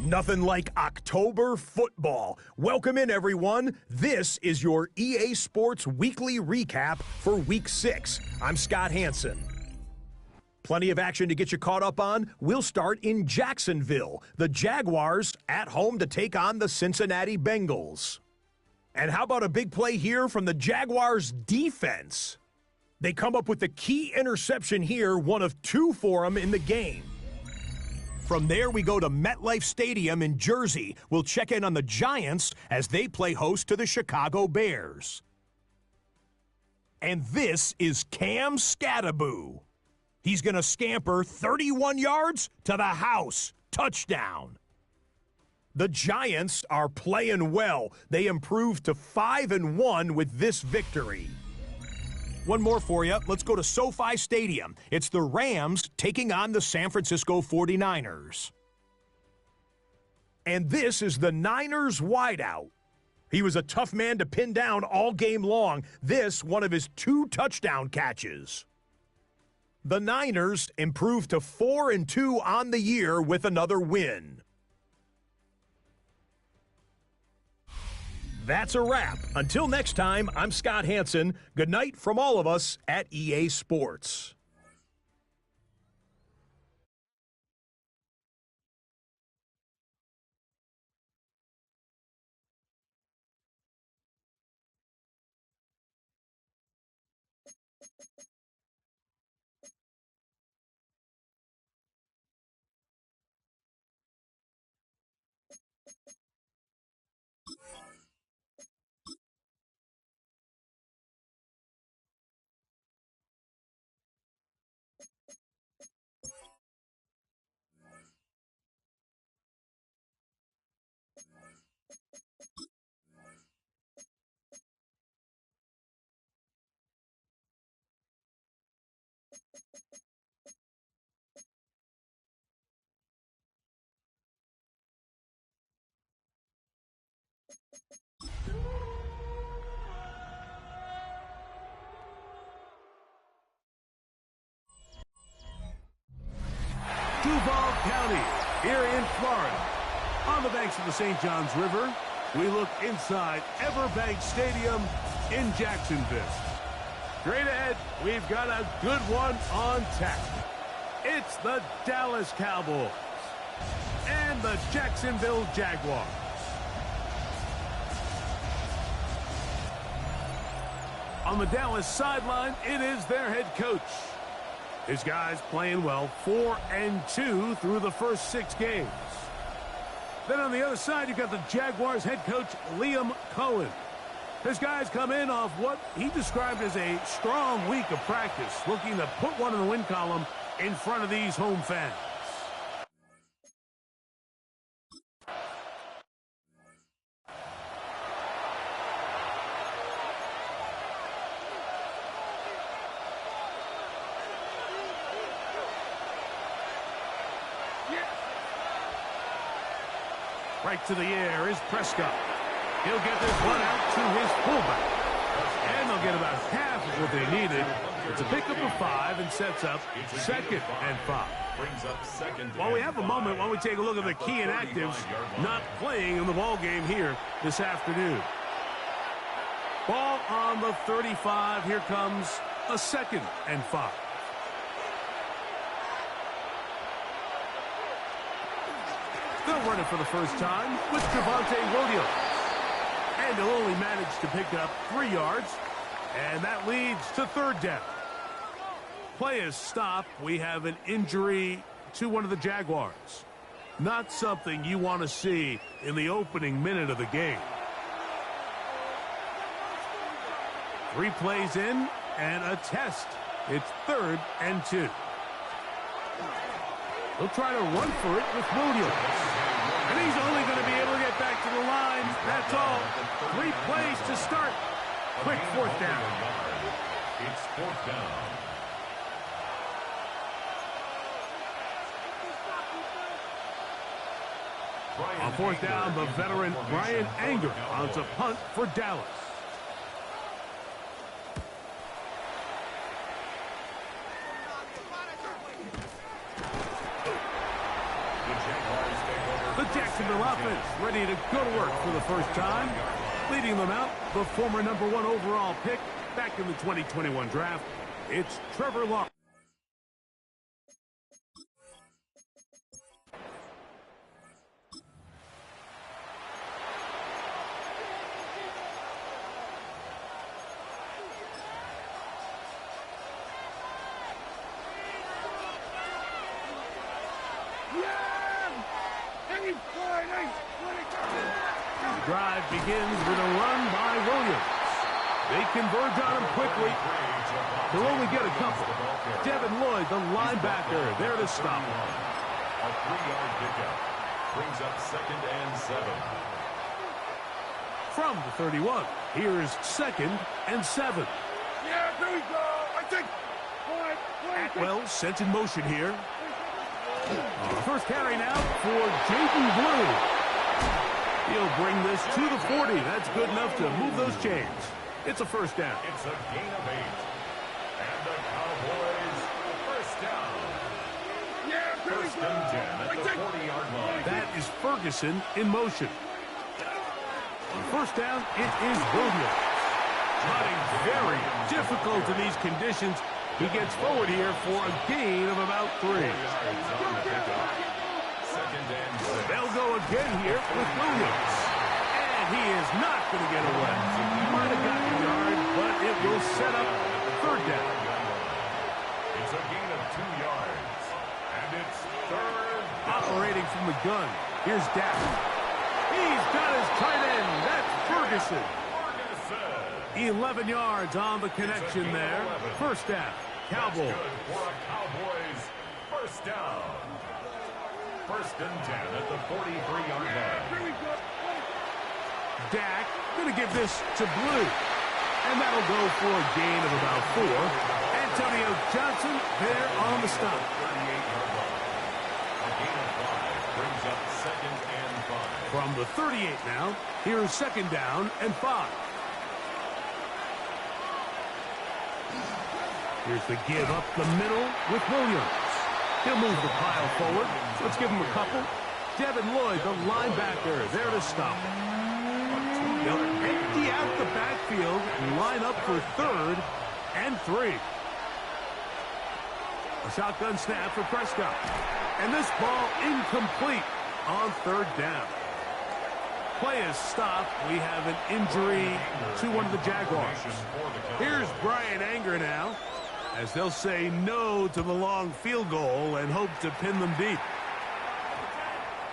Nothing like October football. Welcome in, everyone. This is your EA Sports Weekly Recap for Week 6. I'm Scott Hansen. Plenty of action to get you caught up on. We'll start in Jacksonville. The Jaguars at home to take on the Cincinnati Bengals. And how about a big play here from the Jaguars defense? They come up with the key interception here, one of two for them in the game. From there, we go to MetLife Stadium in Jersey. We'll check in on the Giants as they play host to the Chicago Bears. And this is Cam Scattaboo. He's going to scamper 31 yards to the house. Touchdown. The Giants are playing well. They improved to 5-1 with this victory. One more for you. Let's go to SoFi Stadium. It's the Rams taking on the San Francisco 49ers. And this is the Niners wideout. He was a tough man to pin down all game long. This, one of his 2 touchdown catches. The Niners improved to 4-2 on the year with another win. That's a wrap. Until next time, I'm Scott Hansen. Good night from all of us at EA Sports. Duval County, here in Florida. On the banks of the St. Johns River, we look inside Everbank Stadium in Jacksonville. Straight ahead, we've got a good one on tap. It's the Dallas Cowboys and the Jacksonville Jaguars. On the Dallas sideline, it is their head coach. His guys playing well, 4-2 through the first 6 games. Then on the other side, you've got the Jaguars head coach, Liam Cohen. His guys come in off what he described as a strong week of practice, looking to put one in the win column in front of these home fans. Right to the air is Prescott. He'll get this one out to his fullback. And they'll get about half of what they needed. It's a pickup of 5 and sets up 2nd and 5. Well, we have a moment while we take a look at the key inactives not playing in the ball game here this afternoon. Ball on the 35. Here comes a 2nd and 5. They'll run it for the first time with Javonte Williams. And he'll only manage to pick up 3 yards. And that leads to 3rd down. Play is stopped. We have an injury to one of the Jaguars. Not something you want to see in the opening minute of the game. 3 plays in and a test. It's 3rd and 2. He'll try to run for it with Williams. And he's only going to be able to get back to the line. That's all. 3 plays to start. Quick 4th down. It's 4th down. On 4th down, the veteran Brian Anger on a punt for Dallas. Jacksonville offense ready to go to work for the first time. Leading them out, the former #1 overall pick back in the 2021 draft. It's Trevor Lawrence. Drive begins with a run by Williams. They converge on him quickly. He'll only get a couple. Devin Lloyd, the linebacker, there to stop him. A 3-yard pickup brings up 2nd and 7. From the 31, here's 2nd and 7. Yeah, here we go. I think. Atwell sent in motion here. First carry now for Jaden Blue. He'll bring this to the 40. That's good enough to move those chains. It's a first down. It's a gain of 8. And the Cowboys first down. Yeah, here we First go. and 10 at the 40-yard line. That is Ferguson in motion. On first down, it is Williams. Running very difficult in these conditions. He gets forward here for a gain of about 3. They'll go again here with Williams. And he is not going to get away. He might have gotten a yard, but it will set up third down. It's a gain of 2 yards. And it's third. Operating from the gun. Here's Dak. He's got his tight end. That's Ferguson. 11 yards on the connection there. First down. Cowboys. For a Cowboys first down. First and 10 at the 43-yard line. Dak going to give this to Blue. And that'll go for a gain of about 4. Antonio Johnson there on the stop. 38-yard line. A gain of 5 brings up 2nd and 5. From the 38 now, here's 2nd down and 5. Here's the give up the middle with Williams. He'll move the pile forward. Let's give him a couple. Devin Lloyd, the linebacker, there to stop him. They'll empty out the backfield and line up for 3rd and 3. A shotgun snap for Prescott. And this ball incomplete on 3rd down. Play is stopped. We have an injury to one of the Jaguars. Here's Brian Anger now, as they'll say no to the long field goal and hope to pin them deep.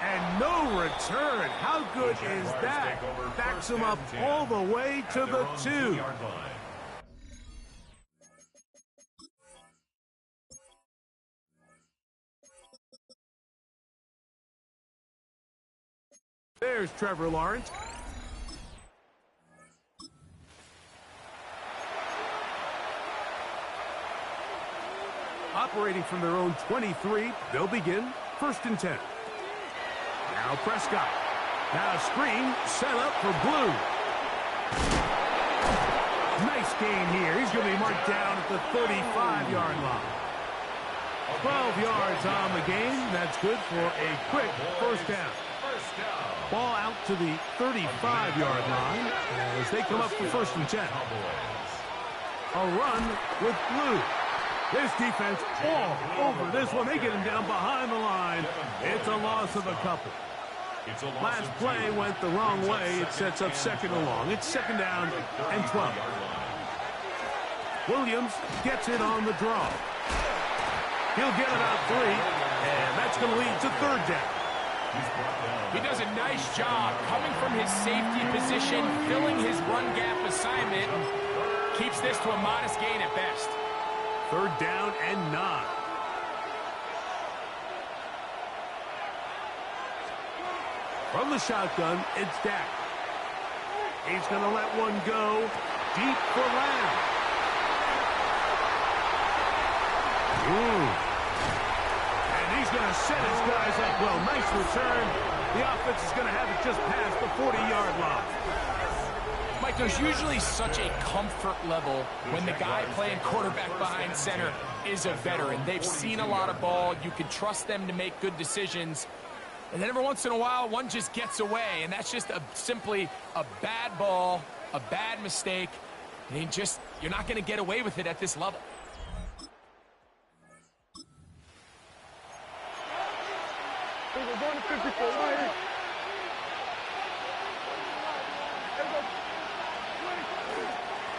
And no return. How good is that? Backs him up all the way to the 2. There's Trevor Lawrence. Operating from their own 23, they'll begin 1st and 10. Now Prescott. Now a screen set up for Blue. Nice gain here. He's going to be marked down at the 35-yard line. 12 yards on the game. That's good for a quick first down. Ball out to the 35-yard line as they come up for 1st and 10. A run with Blue. This defense all over this one. They get him down behind the line. It's a loss of a couple. Last play went the wrong way. It sets up 2nd and long. It's 2nd down and 12. Williams gets it on the draw. He'll get about 3, and that's going to lead to 3rd down. He does a nice job coming from his safety position, filling his run gap assignment, keeps this to a modest gain at best. 3rd down and 9. From the shotgun, it's Dak. He's going to let one go deep for Lamb. And he's going to set his guys up well. Nice return. The offense is going to have it just past the 40-yard line. Mike, there's usually such a comfort level when the guy playing quarterback behind center is a veteran. They've seen a lot of ball. You can trust them to make good decisions. And then every once in a while, one just gets away, and that's just simply a bad ball, a bad mistake. And you're not going to get away with it at this level.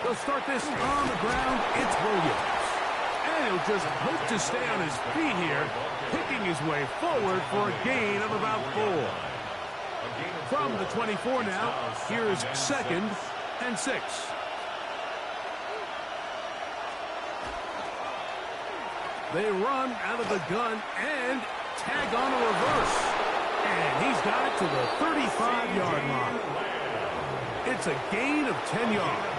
They'll start this on the ground. It's Williams. And he'll just hope to stay on his feet here, picking his way forward for a gain of about 4. From the 24 now, here's 2nd and 6. They run out of the gun and tag on a reverse. And he's got it to the 35-yard line. It's a gain of 10 yards.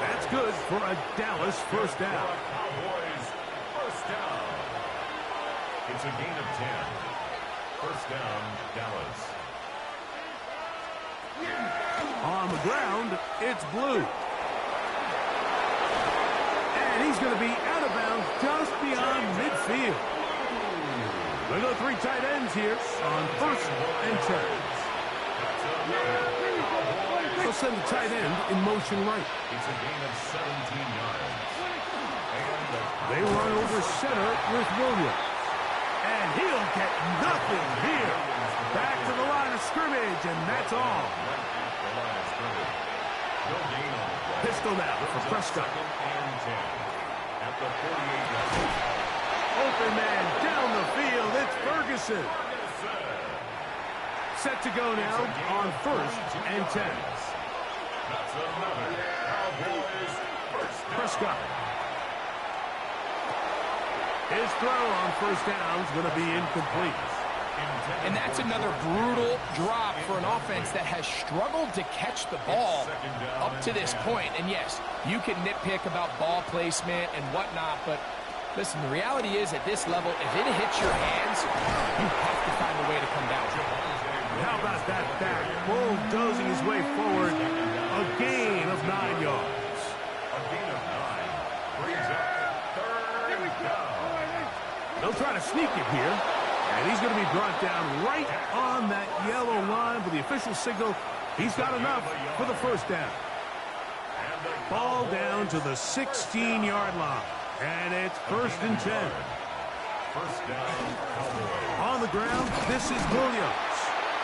That's good for a Dallas first down. Cowboys first down. It's a gain of 10. First down, Dallas. On the ground, it's Blue. And he's going to be out of bounds just beyond midfield. They go 3 tight ends here on 1st and 10. They'll send the tight end in motion right. It's a gain of 17 yards. They run over center with Williams. And he'll get nothing here. Back to the line of scrimmage, and that's all. Pistol now for Prescott. At the 48-yard line. Open man down the field. It's Ferguson. Set to go now on 1st and 10. That's another Cowboys first down. Prescott. His throw on 1st down is going to be incomplete. And that's another brutal drop for an offense that has struggled to catch the ball up to this point. And yes, you can nitpick about ball placement and whatnot, but listen, the reality is at this level, if it hits your hands, you have to find a way to come down. How about that back bulldozing his way forward? A gain of 9 yards. A gain of 9 brings up 3rd down. They'll try to sneak it here. And he's going to be brought down right on that yellow line for the official signal. He's got enough for the first down. Ball down to the 16-yard line. And it's 1st and 10. First down, Cowboys. On the ground, this is Williams.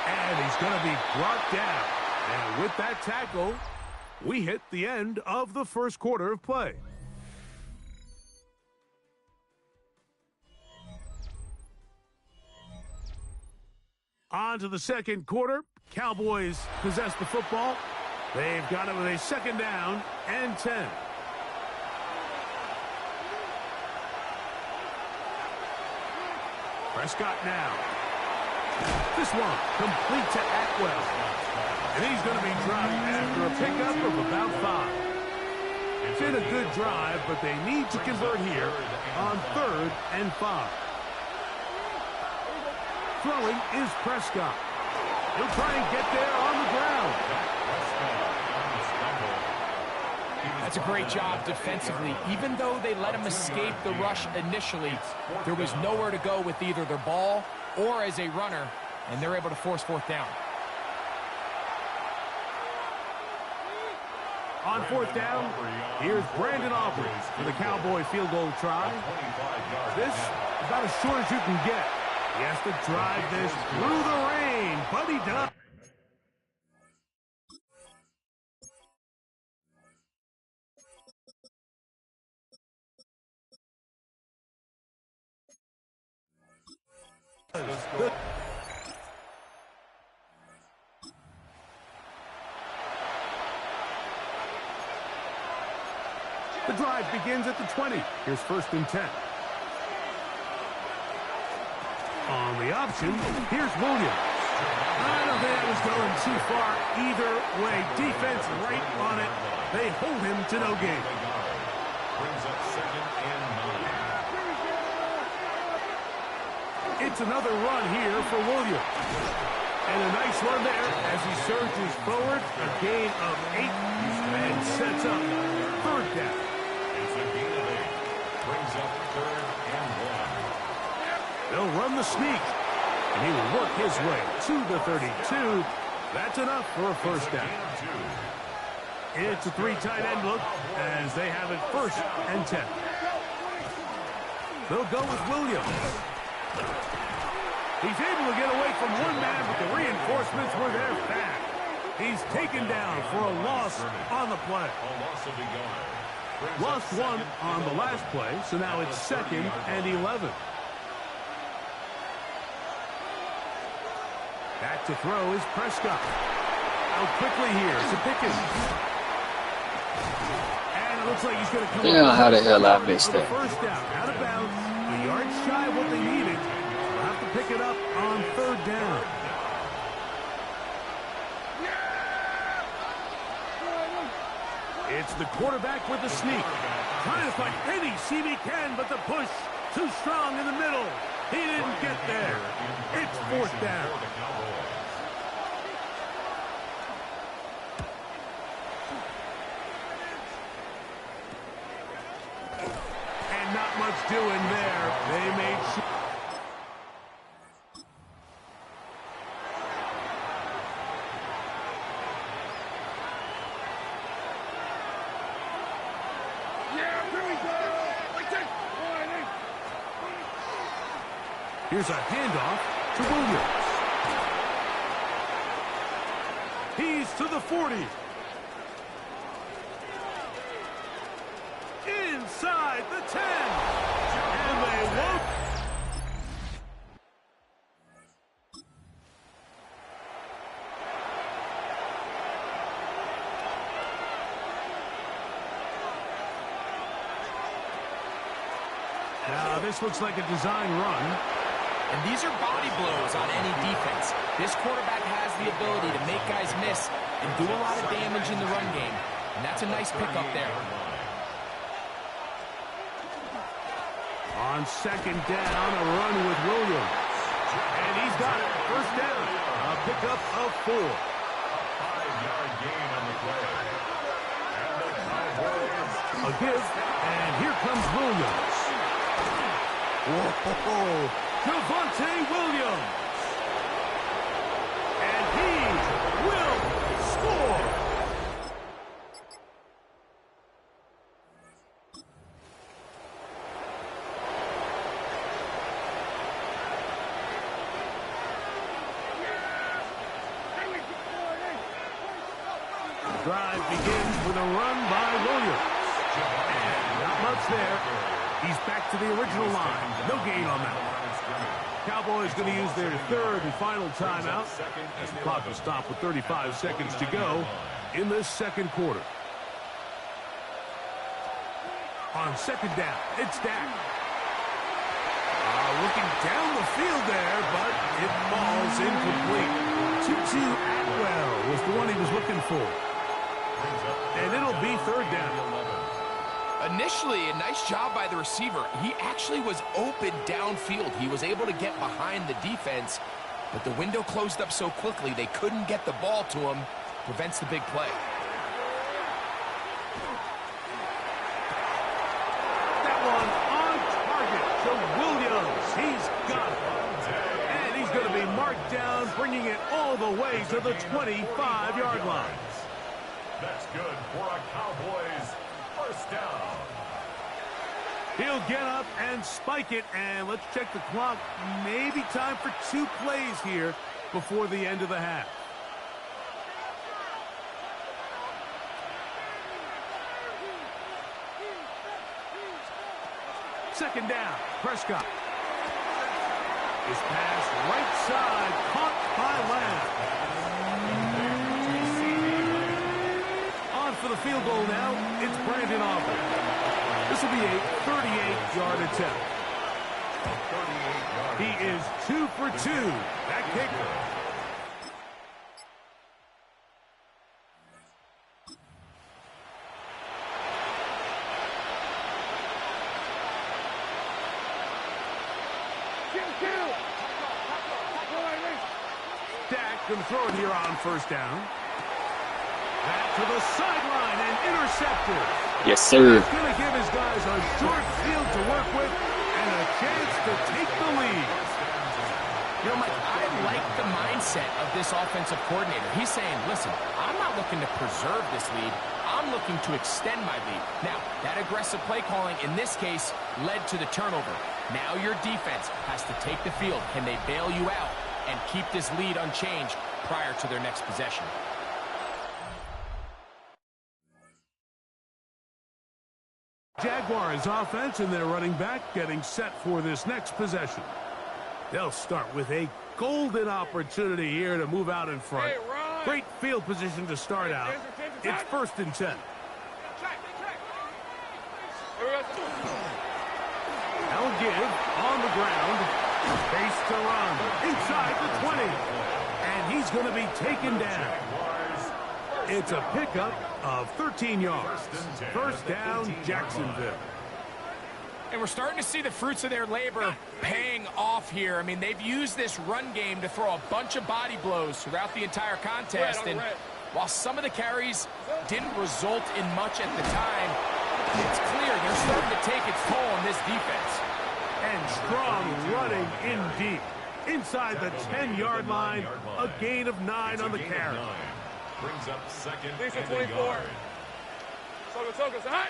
And he's going to be brought down. And with that tackle, we hit the end of the first quarter of play. On to the second quarter. Cowboys possess the football. They've got it with a 2nd down and 10. Prescott now. This one complete to Atwell. And he's going to be dropped after a pickup of about 5. It's been a good drive, but they need to convert here on 3rd and 5. Throwing is Prescott. He'll try and get there on the ground. That's a great job defensively. Even though they let him escape the rush initially, there was nowhere to go with either their ball or as a runner, and they're able to force 4th down. On 4th down, here's Brandon Aubrey for the Cowboy field goal try. This is about as short as you can get. He has to drive this through the rain, but he does. The drive begins at the 20. Here's 1st and 10. On the option, here's Williams. I don't think that was going too far either way. Defense right on it. They hold him to no gain. Brings up 2nd and 9. It's another run here for Williams. And a nice run there as he surges forward. A gain of 8 and sets up 3rd down. It's a gain of 8. Brings up 3rd and 1. They'll run the sneak. And he will work his way to the 32. That's enough for a first down. It's a 3 tight end look as they have it 1st and 10. They'll go with Williams. He's able to get away from one man, but the reinforcements were there fast. He's taken down for a loss on the play. Lost 1 on the last play, so now it's 2nd and 11. Back to throw is Prescott. Out quickly here to Pickens. And it looks like he's going to come Yeah, how the hell I missed that? First down, out of bounds, a yard shy of what they needed. They'll have to pick it up on 3rd down. It's the quarterback with the sneak. Trying to find any seam he can, but the push too strong in the middle. He didn't get there. It's 4th down. And not much doing there. They made sure. Here's a handoff to Williams. He's to the 40. Inside the 10. And they won't. Now this looks like a design run. And these are body blows on any defense. This quarterback has the ability to make guys miss and do a lot of damage in the run game. And that's a nice pickup there. On 2nd down, a run with Williams. And he's got it. 1st down. A pickup of 4. 5-yard gain on the play. And the Cowboys. A give. And here comes Williams. Whoa. Javonte Williams. And he will score. The drive begins with a run by Williams. And not much there. He's back to the original line. No gain on that one. Cowboys going to use their 3rd and final timeout as the clock will stop with 35 seconds to go in this 2nd quarter. On 2nd down, it's Dak. Looking down the field there, but it falls incomplete. Tutu Atwell was the one he was looking for. And it'll be 3rd down. Initially, a nice job by the receiver. He actually was open downfield. He was able to get behind the defense, but the window closed up so quickly they couldn't get the ball to him. Prevents the big play. That one on target to Williams. He's got it. And he's going to be marked down, bringing it all the way to the 25-yard line. That's good for a Cowboys 1st down. He'll get up and spike it, and let's check the clock. Maybe time for 2 plays here before the end of the half. Second down, Prescott. His pass right side, caught by Lamb. On for the field goal now, it's Brandon Aubrey. This will be a 38-yard attempt. He is 2 for 2. That kicker. Dak going to throw it here on 1st down. Back to the sideline and intercepted. Yes, sir. He's going to give his guys a short field to work with and a chance to take the lead. You know, Mike, I like the mindset of this offensive coordinator. He's saying, listen, I'm not looking to preserve this lead. I'm looking to extend my lead. Now, that aggressive play calling in this case led to the turnover. Now your defense has to take the field. Can they bail you out and keep this lead unchanged prior to their next possession? Jaguars offense and their running back getting set for this next possession. They'll start with a golden opportunity here to move out in front. Hey, Ron. Great field position to start out. It's 1st and 10. They'll give on the ground. Face to run. Inside the 20. And he's going to be taken down. It's a pickup of 13 yards. 1st down, Jacksonville. And we're starting to see the fruits of their labor paying off here. I mean, they've used this run game to throw a bunch of body blows throughout the entire contest. And while some of the carries didn't result in much at the time, it's clear they're starting to take its toll on this defense. And strong running indeed. Inside the 10-yard line, a gain of 9 on the carry. Brings up 2nd Decent and 24. a yard. Soga, hot.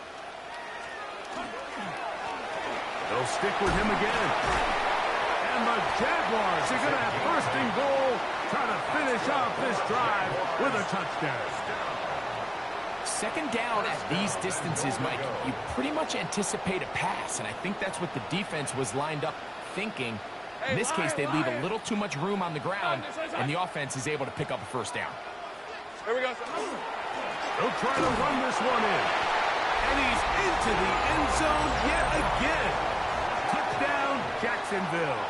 They'll stick with him again. And the Jaguars are going to have 1st and goal, trying to finish off this drive with a touchdown. 2nd down at these distances, Mike, you pretty much anticipate a pass, and I think that's what the defense was lined up thinking. In this case, they leave a little too much room on the ground, and the offense is able to pick up a 1st down. Here we go. They'll try to run this one in. And he's into the end zone yet again. Touchdown, Jacksonville.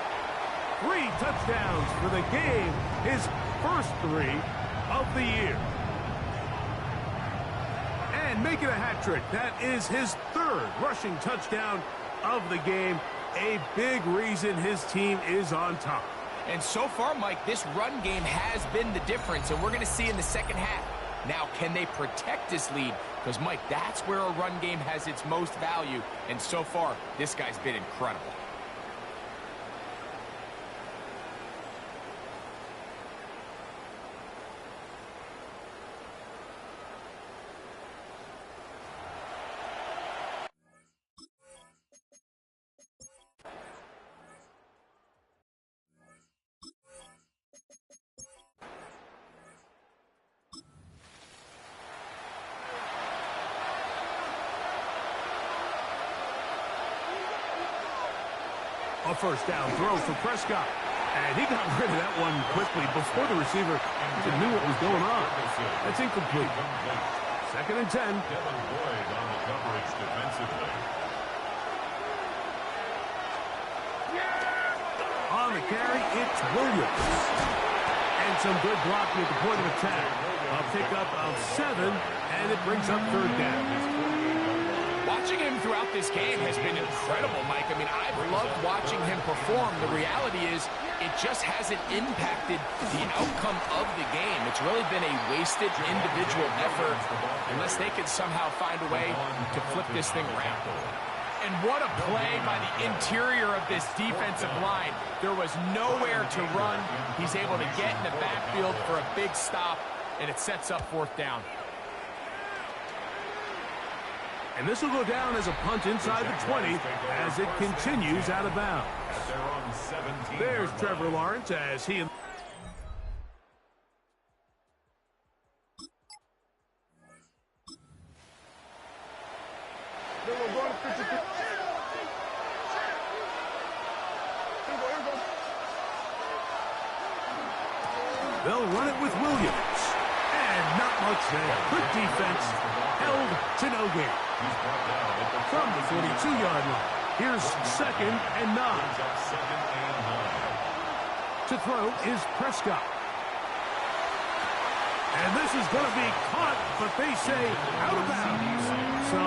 3 touchdowns for the game. His first 3 of the year. And making a hat trick. That is his 3rd rushing touchdown of the game. A big reason his team is on top. And so far, Mike, this run game has been the difference, and we're going to see in the 2nd half. Now, can they protect this lead? Because, Mike, that's where a run game has its most value, and so far, this guy's been incredible. A 1st down throw for Prescott. And he got rid of that one quickly before the receiver even knew what was going on. That's incomplete. 2nd and 10. Devin Boyd on the coverage defensively. On the carry, it's Williams. And some good blocking at the point of attack. A pickup of 7, and it brings up 3rd down. Watching him throughout this game has been incredible, Mike. I mean, I've loved watching him perform. The reality is it just hasn't impacted the outcome of the game. It's really been a wasted individual effort unless they can somehow find a way to flip this thing around. And what a play by the interior of this defensive line. There was nowhere to run. He's able to get in the backfield for a big stop, and it sets up 4th down. And this will go down as a punt inside the 20 as it continues out of bounds. There's Trevor Lawrence as he... They'll run it with Williams. And not much there. Good defense. Held to no gain. From the 42-yard line. Here's 2nd and 9. To throw is Prescott. And this is going to be caught, but they say out of bounds. So,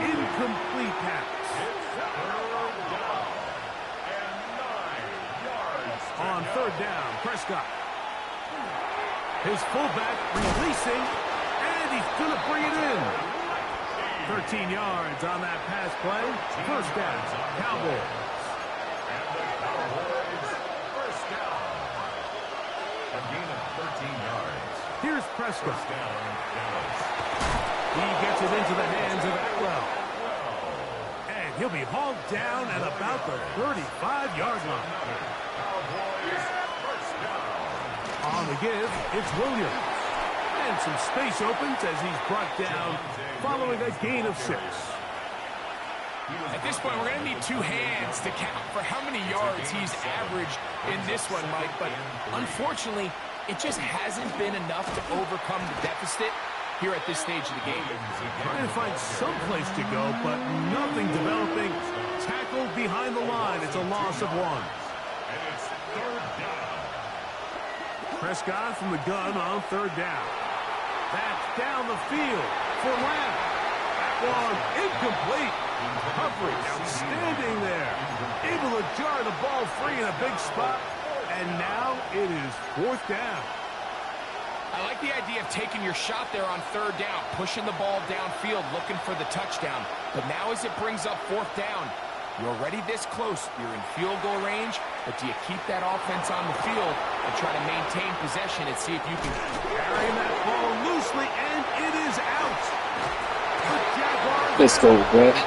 incomplete pass. On 3rd down, Prescott. His fullback releasing, and he's going to bring it in. 13 yards on that pass play. 1st down, Cowboys. And the Cowboys 1st down. A gain of 13 yards. Here's Prescott. First down, Dallas. He gets it into the hands of Atwell. And he'll be hauled down at about the 35-yard line. Cowboys, first down. On the give, it's Williams. And some space opens as he's brought down following a gain of 6. At this point, we're going to need 2 hands to count for how many yards he's averaged in this one, Mike. But unfortunately, it just hasn't been enough to overcome the deficit here at this stage of the game. Trying to find some place to go, but nothing developing. Tackled behind the line. It's a loss of 1. And it's third down. Prescott from the gun on 3rd down. That's down the field for Lamb. That one incomplete. Coverage outstanding there. Able to jar the ball free in a big spot. And now it is 4th down. I like the idea of taking your shot there on 3rd down, pushing the ball downfield, looking for the touchdown. But now as it brings up 4th down, you're already this close. You're in field goal range, but do you keep that offense on the field and try to maintain possession and see if you can carry that ball loosely, and it is out. The Jaguars. Let's go, Brett.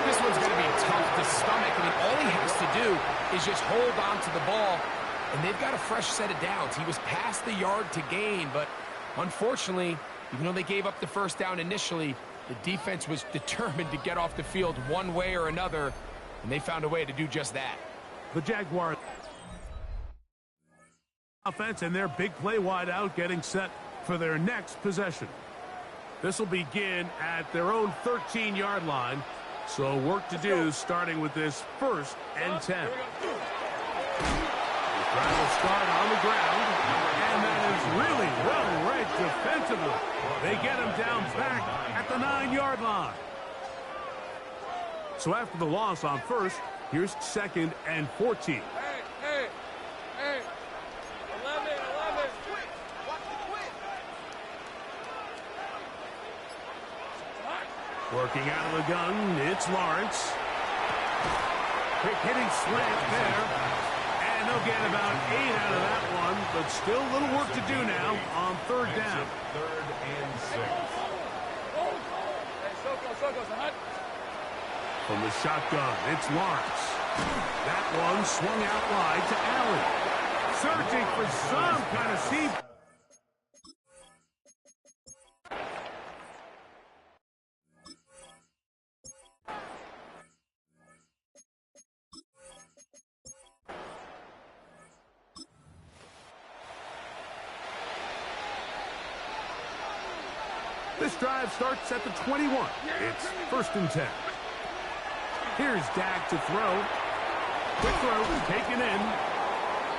This one's going to be tough to stomach. I mean, all he has to do is just hold on to the ball, and they've got a fresh set of downs. He was past the yard to gain, but unfortunately, even though they gave up the 1st down initially, the defense was determined to get off the field one way or another, and they found a way to do just that. The Jaguars offense and their big play wide out getting set for their next possession. This will begin at their own 13-yard line. So work to do starting with this 1st and 10. The drive will start on the ground, and that is really well read defensively. They get him down back at the 9-yard line. So after the loss on 1st, here's 2nd and 14. Hey. 11. Working out of the gun, it's Lawrence. Quick hitting slant there. And they'll get about 8 out of that one, but still a little work to do now on 3rd down. 3rd and 6. Hey, Soko, hot. From the shotgun, it's Lawrence. That one swung out wide to Allen. Searching for some kind of seam. This drive starts at the 21. It's 1st and 10. Here's Dak to throw. Quick throw, taken in.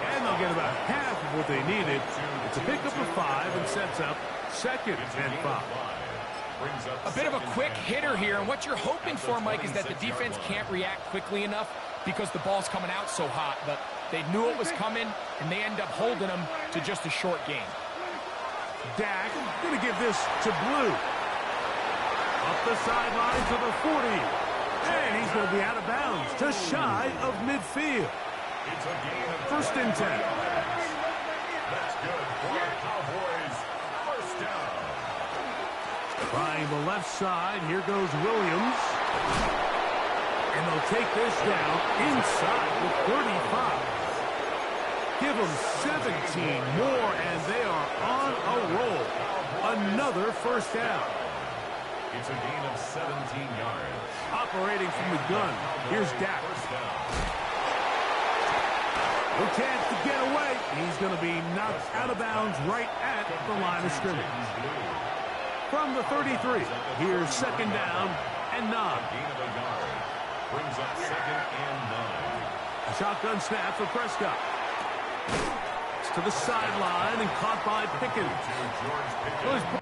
And they'll get about half of what they needed. It's a pickup of 5 and sets up 2nd and 5. A bit of a quick hitter here, and what you're hoping for, Mike, is that the defense can't react quickly enough because the ball's coming out so hot. But they knew it was coming, and they end up holding them to just a short gain. Dak going to give this to Blue. Up the sideline to the 40. And he's going to be out of bounds, just shy of midfield. It's a gain of 1st and 10. That's good for the Cowboys. 1st down. Trying the left side. Here goes Williams. And they'll take this down inside the 35. Give them 17 more, and they are on a roll. Another 1st down. It's a gain of 17 yards. Operating from the gun. Here's Dak. No chance to get away. He's going to be knocked out of bounds right at the line of scrimmage. From the 33, here's 2nd down and 9. Gain of a yard. Brings up 2nd and 9. A shotgun snap for Prescott. It's to the sideline and caught by Pickens. George Pickens.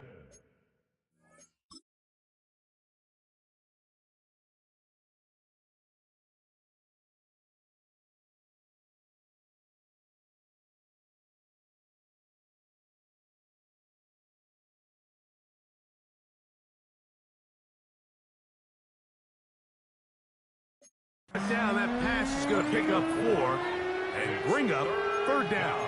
Down, that pass is going to pick up 4. and bring up third down.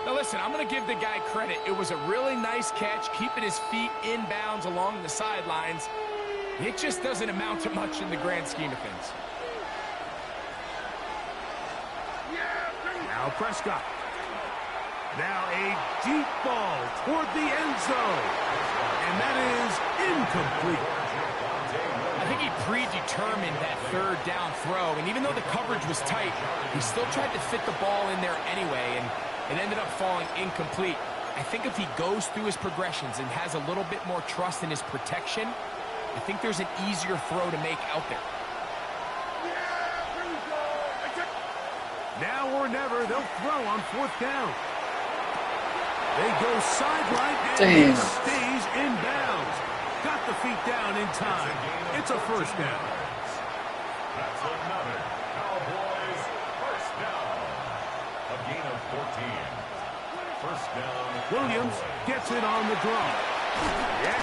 Now listen, I'm going to give the guy credit. It was a really nice catch, keeping his feet inbounds along the sidelines. It just doesn't amount to much in the grand scheme of things. Now Prescott. Now a deep ball toward the end zone. And that is incomplete. I think he predetermined that third down throw, and even though the coverage was tight, he still tried to fit the ball in there anyway, and it ended up falling incomplete. I think if he goes through his progressions and has a little bit more trust in his protection, I think there's an easier throw to make out there. Now or never, they'll throw on fourth down. They go sideline and he stays in bounds. Got the feet down in time. It's a first down. That's another Cowboys first down. A gain of 14. First down. Williams gets it on the draw. Yeah.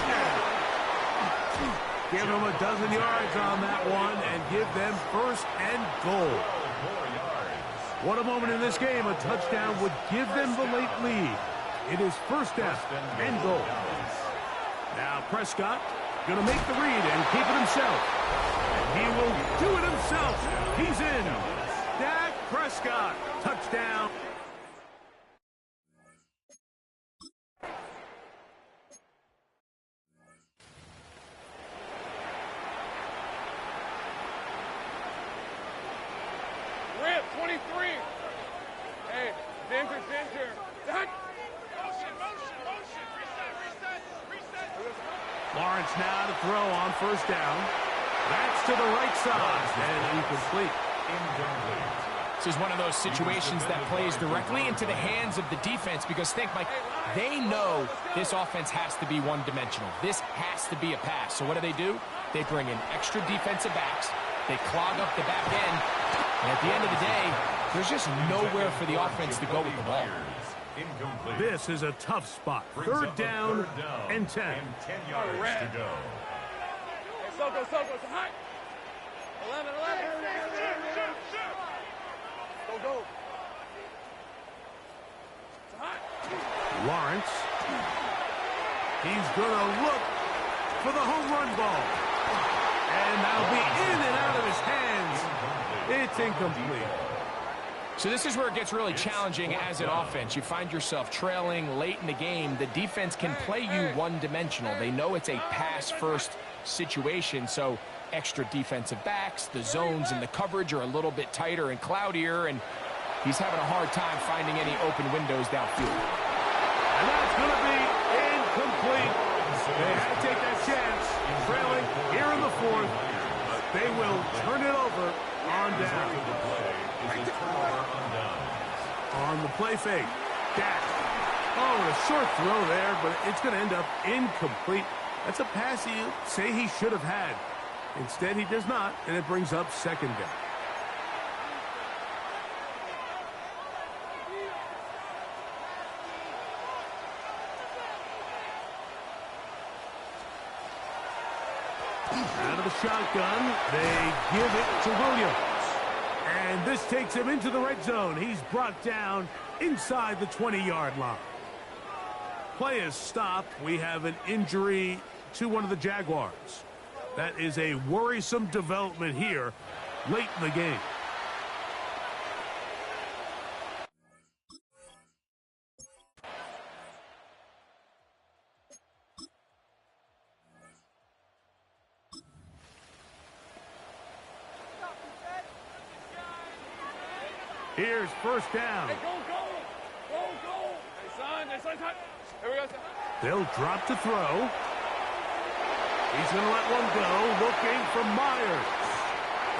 Give them a dozen yards on that one and give them first and goal. What a moment in this game. A touchdown would give them the late lead. It is first down and goal. Now Prescott going to make the read and keep it himself. And he will do it himself. He's in. Dak Prescott. Touchdown. Rip, 23. Hey, Ginger. Lawrence now to throw on first down. That's to the right side and incomplete. This is one of those situations that plays directly into the hands of the defense because think, Mike, they know this offense has to be one-dimensional. This has to be a pass. So what do? They bring in extra defensive backs. They clog up the back end. And at the end of the day, there's just nowhere for the offense to go with the ball. This is a tough spot. Third down and 10. 10 yards to go. Hey, Soko, it's hot. 11. Go. It's hot. Lawrence. He's going to look for the home run ball. And that'll be in and out of his hands. It's incomplete. So this is where it gets really challenging as an offense. You find yourself trailing late in the game. The defense can play you one-dimensional. They know it's a pass-first situation, so extra defensive backs, the zones and the coverage are a little bit tighter and cloudier, and he's having a hard time finding any open windows downfield. And that's going to be incomplete. They had to take that chance, trailing here in the fourth, but they will turn it over on down. On the play fake, Dak. Oh, a short throw there, but it's going to end up incomplete. That's a pass you say he should have had. Instead, he does not, and it brings up second down. Out of the shotgun, they give it to Williams. And this takes him into the red zone. He's brought down inside the 20-yard line. Play is stopped. We have an injury to one of the Jaguars. That is a worrisome development here late in the game. Here's first down. Hey, go. Hey, son. Here we go, son. They'll drop to throw. He's going to let one go, looking for Myers.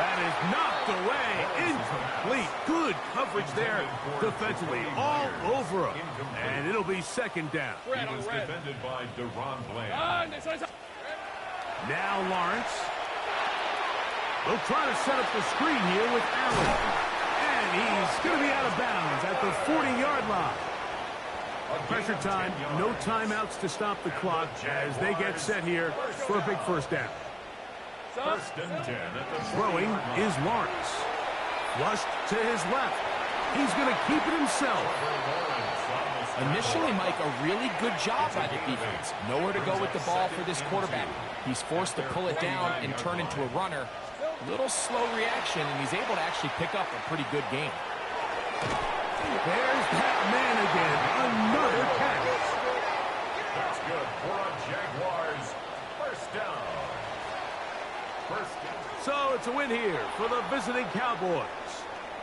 That is knocked away, incomplete. Good coverage there defensively, all over him. And it'll be second down. He was defended by Deron Bland. Now Lawrence. They'll try to set up the screen here with Allen. And he's going to be out of bounds at the 40-yard line. Pressure time, no timeouts to stop the clock as they get set here for a big first down. First and 10 at the Throwing is Lawrence. Flushed to his left. He's going to keep it himself. Initially, Mike, a really good job by the defense. Nowhere to go with the ball for this quarterback. He's forced to pull it down and turn into a runner. Little slow reaction, and he's able to actually pick up a pretty good game. There's that man again. Another catch. That's good for a Jaguars. First down. First down. So it's a win here for the visiting Cowboys.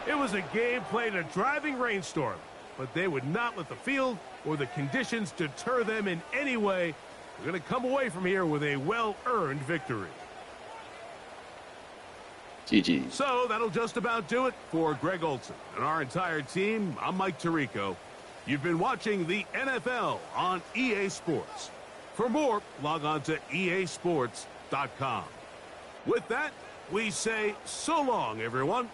It was a game played in a driving rainstorm, but they would not let the field or the conditions deter them in any way. They're going to come away from here with a well-earned victory. GG. So that'll just about do it for Greg Olson and our entire team. I'm Mike Tirico. You've been watching the NFL on EA Sports. For more, log on to easports.com. With that, we say so long, everyone.